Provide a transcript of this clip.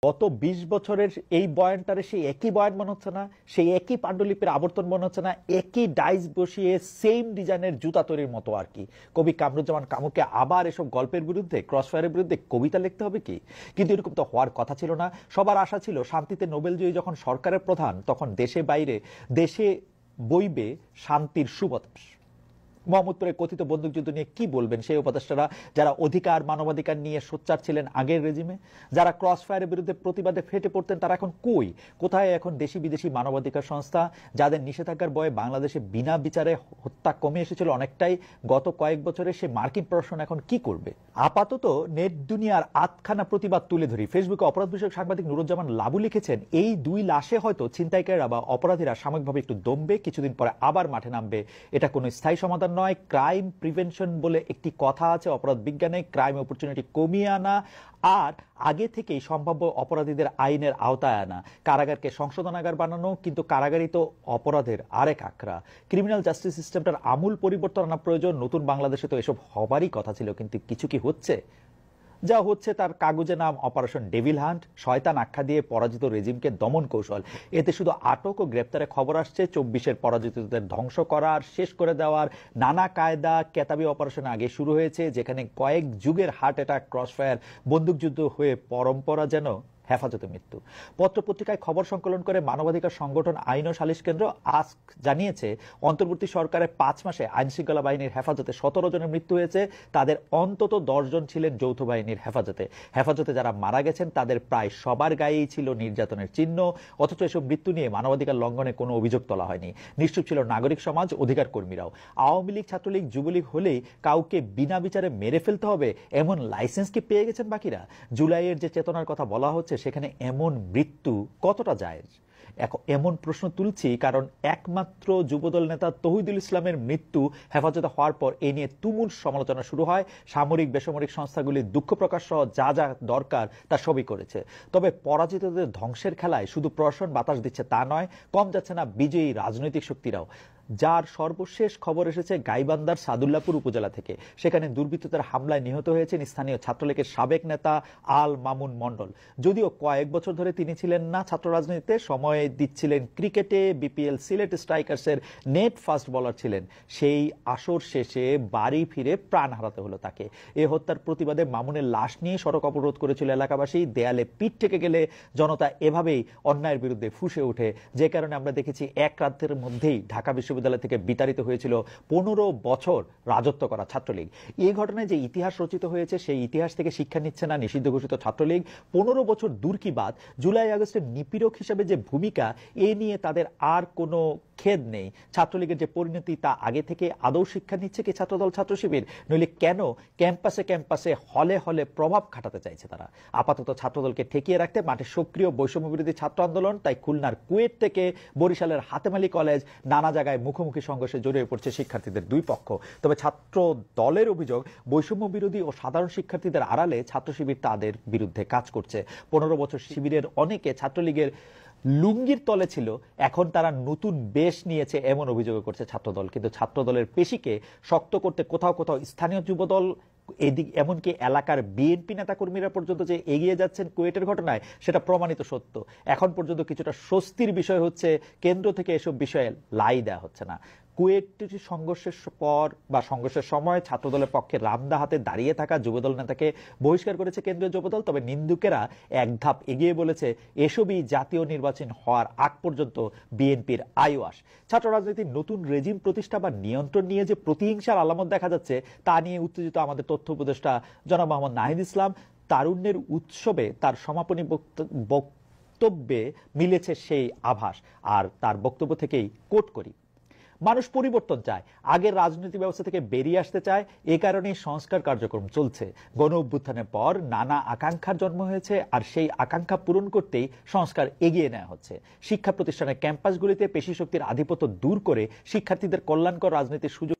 গত ২০ বছরের এই বয়ানটারে সেই একই বয়ান মনে হচ্ছে না, সেই একই পাণ্ডুলিপির আবর্তন মনে হচ্ছে না, একই ডাইস বসিয়ে সেম ডিজাইনের জুতা তৈরির মতো আর কি। কবি কামরুজ্জামান কামুকে আবার এসব গল্পের বিরুদ্ধে, ক্রসফায়ারের বিরুদ্ধে কবিতা লিখতে হবে কি? কিন্তু এরকম তো হওয়ার কথা ছিল না। সবার আশা ছিল শান্তিতে নোবেলজয়ী যখন সরকারের প্রধান, তখন দেশে বাইরে দেশে বইবে শান্তির সুবাতাস। মোহাম্মদপুরে কথিত বন্দুকযুদ্ধ নিয়ে কি বলবেন সেই উপদেষ্টারা, যারা অধিকার মানবাধিকার নিয়ে সোচ্চার ছিলেন আগের রেজিমে, যারা ক্রসফায়ারের বিরুদ্ধে প্রতিবাদে ফেটে পড়তেন, তারা এখন কই? কোথায় এখন দেশি বিদেশি মানবাধিকার সংস্থা, যাদের নিষেধাজ্ঞার বয়ে বাংলাদেশে বিনা বিচারে হত্যা কমে এসেছিল অনেকটাই গত কয়েক বছরে? সে মার্কিন প্রশাসন এখন কি করবে? আপাতত নেট দুনিয়ার আটখানা প্রতিবাদ তুলে ধরি। ফেসবুকে অপরাধ বিষয়ক সাংবাদিক নুরুজ্জামান লাবু লিখেছেন, এই দুই লাশে হয়তো ছিনতাইকারীরা বা অপরাধীরা সাময়িকভাবে একটু দমবে, কিছুদিন পরে আবার মাঠে নামবে। এটা কোনো স্থায়ী সমাধান নয়। ক্রাইম প্রিভেনশন বলে একটি কথা আছে অপরাধ বিজ্ঞানে, ক্রাইম অপরচুনিটি কমিয়ে আনা আর আগে থেকেই সম্ভাব্য অপরাধীদের আইনের আওতায় আনা, কারাগারকে সংশোধনাগার বানানো। কিন্তু কারাগারই তো অপরাধের আরেক আখড়া। ক্রিমিনাল জাস্টিস সিস্টেমটার আমূল পরিবর্তন আনা প্রয়োজন। নতুন বাংলাদেশে তো এসব হবারই কথা ছিল, কিন্তু কিছু কি হচ্ছে? যা হচ্ছে তার কাগজে নাম অপারেশন ডেভিল হান্ট, শয়তান আখ্যা দিয়ে পরাজিত রেজিমকে দমন কৌশল। এতে শুধু আটক ও গ্রেপ্তারে খবর আসছে, ২৪-এর পরাজিতদের ধ্বংস করার, শেষ করে দেওয়ার নানা কায়দা কেতাবি অপারেশন আগে শুরু হয়েছে, যেখানে কয়েক যুগের হার্ট অ্যাটাক, ক্রসফায়ার, বন্দুকযুদ্ধ হয়ে পরম্পরা যেন হেফাজতে মৃত্যু। পত্রপত্রিকায় খবর সংকলন করে মানবাধিকার সংগঠন আইন ও সালিশ কেন্দ্র আস্ক জানিয়েছে, অন্তর্বর্তী সরকারের ৫ মাসে আইনশৃঙ্খলা বাহিনীর হেফাজতে ১৭ জনের মৃত্যু হয়েছে। তাদের অন্তত ১০ জন ছিলেন যৌথ বাহিনীর হেফাজতে। হেফাজতে যারা মারা গেছেন তাদের প্রায় সবার গায়েই ছিল নির্যাতনের চিহ্ন। অথচ এসব মৃত্যু নিয়ে মানবাধিকার লঙ্ঘনে কোনো অভিযোগ তোলা হয়নি। নিশ্চুপ ছিল নাগরিক সমাজ, অধিকার কর্মীরাও। আওয়ামী লীগ, ছাত্রলীগ, যুবলীগ হলেই কাউকে বিনা বিচারে মেরে ফেলতে হবে এমন লাইসেন্স কি পেয়ে গেছেন বাকিরা? জুলাইয়ের যে চেতনার কথা বলা হচ্ছে, সেখানে এমন মৃত্যু কতটা জায়েজ? এমন প্রশ্ন তুলছি কারণ একমাত্র যুবদল নেতা তৌহিদুল ইসলামের মৃত্যু হেফাজতে হওয়ার পর এ নিয়ে তুমুল সমালোচনা শুরু হয়। সামরিক বেসামরিক সংস্থাগুলি দুঃখ প্রকাশ সহ যা যা দরকার তা সবই করেছে। তবে পরাজিতদের ধ্বংসের খেলায় শুধু প্রশাসন বাতাস দিচ্ছে তা নয়, কম যাচ্ছে না বিজয়ী রাজনৈতিক শক্তিরাও। যার সর্বশেষ খবর এসেছে গাইবান্ধার সাদুল্লাপুর উপজেলা থেকে। সেখানে দুর্বৃত্তদের হামলায় নিহত হয়েছেন স্থানীয় ছাত্রলীগের সাবেক নেতা আল মামুন মণ্ডল। যদিও কয়েক বছর ধরে তিনি ছিলেন না ছাত্র রাজনীতিতে, সময় দিচ্ছিলেন ক্রিকেটে। বিপিএল সিলেট স্ট্রাইকার্সের নেট ফাস্ট বোলার ছিলেন। সেই আসর শেষে বাড়ি ফিরে প্রাণ হারাতে হলো তাকে। এ হত্যার প্রতিবাদে মামুনের লাশ নিয়ে সড়ক অবরোধ করেছিল এলাকাবাসী। দেয়ালে পিঠ থেকে গেলে জনতা এভাবেই অন্যায়ের বিরুদ্ধে ফুঁসে ওঠে, যে কারণে আমরা দেখেছি এক রাতের মধ্যেই ঢাকা বিশ্ববিদ্যালয় থেকে বিতাড়িত হয়েছিল ১৫ বছর রাজত্ব করা ছাত্রলীগ। এই ঘটনায় যে ইতিহাস রচিত হয়েছে, সেই ইতিহাস থেকে শিক্ষা নিচ্ছে না নিষিদ্ধ ঘোষিত ছাত্রলীগ। ১৫ বছর দূর কি বাদ, জুলাই আগস্টের নিপীড়ক হিসেবে যে ভূমিকা, এ নিয়ে তাদের আর কোনো খেদ নেই। ছাত্রলীগের যে পরিণতি তা আগে থেকে আদৌ শিক্ষা নিচ্ছে কি ছাত্রদল, ছাত্র শিবির? নইলে কেন ক্যাম্পাসে ক্যাম্পাসে হলে হলে প্রভাব খাটাতে চাইছে তারা? আপাতত ছাত্রদলকে ঠেকিয়ে রাখতে মাঠে সক্রিয় বৈষম্য বিরোধী ছাত্র আন্দোলন। তাই খুলনার কুয়েট থেকে বরিশালের হাতেম আলী কলেজ, নানা জায়গায় মুখোমুখি সংঘর্ষে জড়িয়ে পড়ছে শিক্ষার্থীদের দুই পক্ষ। তবে ছাত্র দলের অভিযোগ, বৈষম্য বিরোধী ও সাধারণ শিক্ষার্থীদের আড়ালে ছাত্র শিবির তাদের বিরুদ্ধে কাজ করছে। ১৫ বছর শিবিরের অনেকে ছাত্রলীগের লুঙ্গির তলে ছিল, এখন তারা নতুন বেশ নিয়েছে এমন অভিযোগ করছে ছাত্রদল। কিন্তু ছাত্রদলের পেশিকে শক্ত করতে কোথাও কোথাও স্থানীয় যুবদল, এদিক এমনকি এলাকার বিএনপি নেতাকর্মীরা পর্যন্ত যে এগিয়ে যাচ্ছেন কুয়েটের ঘটনায়, সেটা প্রমাণিত সত্য। এখন পর্যন্ত কিছুটা স্বস্তির বিষয় হচ্ছে, কেন্দ্র থেকে এসব বিষয়ে লাই দেওয়া হচ্ছে না। কুয়েট সংঘর্ষের পর বা সংঘর্ষের সময় ছাত্রদলের পক্ষে রামদা হাতে দাঁড়িয়ে থাকা যুবদল নেতাকে বহিষ্কার করেছে কেন্দ্রীয় যুবদল। তবে নিন্দুকেরা এক ধাপ এগিয়ে বলেছে, এসবই জাতীয় নির্বাচন হওয়ার আগ পর্যন্ত বিএনপির আইওয়াস। ছাত্র রাজনীতির নতুন রেজিম প্রতিষ্ঠা বা নিয়ন্ত্রণ নিয়ে যে প্রতিহিংসার আলামত দেখা যাচ্ছে, তা নিয়ে উত্তেজিত আমাদের তথ্য উপদেষ্টা জনাব মোহাম্মদ নাহিদ ইসলাম। তারুণ্যের উৎসবে তার সমাপনী বক্তব্যে মিলেছে সেই আভাস। আর তার বক্তব্য থেকেই কোট করি, মানুষ পরিবর্তন চায়, আগের রাজনীতি ব্যবস্থা থেকে বেরিয়ে আসতে চায়। এ কারণেই সংস্কার কার্যক্রম চলছে। গণ অভ্যুত্থানের পর নানা আকাঙ্ক্ষার জন্ম হয়েছে, আর সেই আকাঙ্ক্ষা পূরণ করতেই সংস্কার এগিয়ে নেওয়া হচ্ছে। শিক্ষা প্রতিষ্ঠানের ক্যাম্পাসগুলিতে পেশি শক্তির আধিপত্য দূর করে শিক্ষার্থীদের কল্যাণকর রাজনীতির সুযোগ